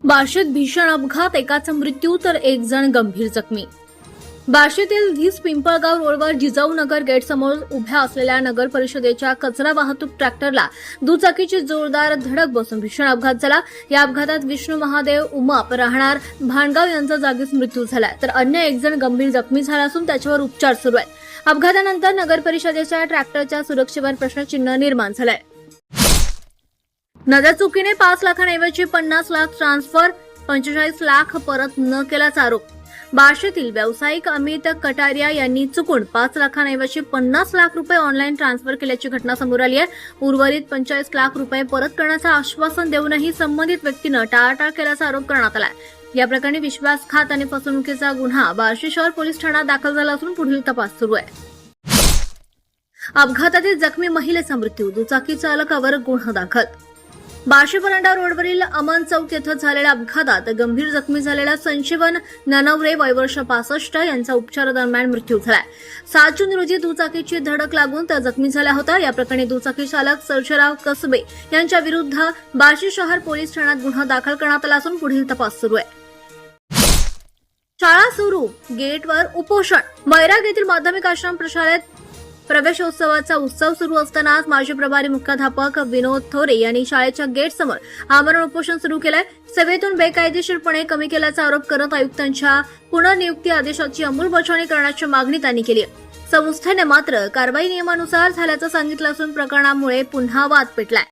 बार्शीत भीषण अपघात, एकाचा मृत्यू तर एक जण गंभीर जखमी. बार्शीतील धीस पिंपळगाव रोडवर जिजाऊ नगर गेटसमोर उभ्या असलेल्या नगर परिषदेच्या कचरा वाहतूक ट्रॅक्टरला दुचाकीची जोरदार धडक बसून भीषण अपघात झाला. या अपघातात विष्णू महादेव उमाप राहणार भांडगाव यांचा जागीच मृत्यू झाला, तर अन्य एक जण गंभीर जखमी झाला असून त्याच्यावर उपचार सुरू आहेत. अपघातानंतर नगर परिषदेच्या ट्रॅक्टरच्या सुरक्षेवर प्रश्नचिन्ह निर्माण झालंय. नजरचुकीने 5 लाखांऐवजी 50 लाख ट्रान्सफर, 45 लाख परत न केल्याचा आरोप. बार्शीतील व्यावसायिक अमित कटारिया यांनी चुकून 5 लाखांऐवजी 50 लाख रुपये ऑनलाईन ट्रान्सफर केल्याची घटना समोर आली आहे. उर्वरित 45 लाख रुपये परत करण्याचं आश्वासन देऊनही संबंधित व्यक्तीनं टाळाटाळ केल्याचा आरोप करण्यात आला. या प्रकरणी विश्वासघात आणि फसवणुकीचा गुन्हा बार्शी शहर पोलीस ठाण्यात दाखल झाला असून पुढील तपास सुरू आहे. अपघातातील जखमी महिलेचा मृत्यू, दुचाकी चालकावर गुन्हा दाखल. बार्शी परंडा रोडवरील अमन चौक येथे झालेल्या अपघातात गंभीर जखमी झालेला संजीवन ननवरे वय वर्ष 65 यांचा उपचारादरम्यान मृत्यू झालाय. 7 जून रोजी दुचाकीची धडक लागून त्या जखमी झाल्या होत्या. या प्रकरणी दुचाकी चालक सर्जेराव कसबे यांच्या विरुद्ध बार्शी शहर पोलीस ठाण्यात गुन्हा दाखल करण्यात आला असून पुढील तपास सुरू आहे. शाळा सुरू, गेटवर उपोषण. बैराग येथील माध्यमिक आश्रम प्रशालेत प्रवेशोत्सवाचा उत्सव सुरू असतानाच माजी प्रभारी मुख्याध्यापक विनोद थोरे यांनी शाळेच्या गेटसमोर आमरण उपोषण सुरू केलंय. सेवेतून बेकायदेशीरपणे कमी केल्याचा आरोप करत आयुक्तांच्या पुनर्नियुक्ती आदेशाची अंमलबजावणी करण्याची मागणी त्यांनी केली आहे. संस्थेने मात्र कारवाई नियमानुसार झाल्याचं सांगितलं असून प्रकरणामुळे पुन्हा वाद पेटलाय.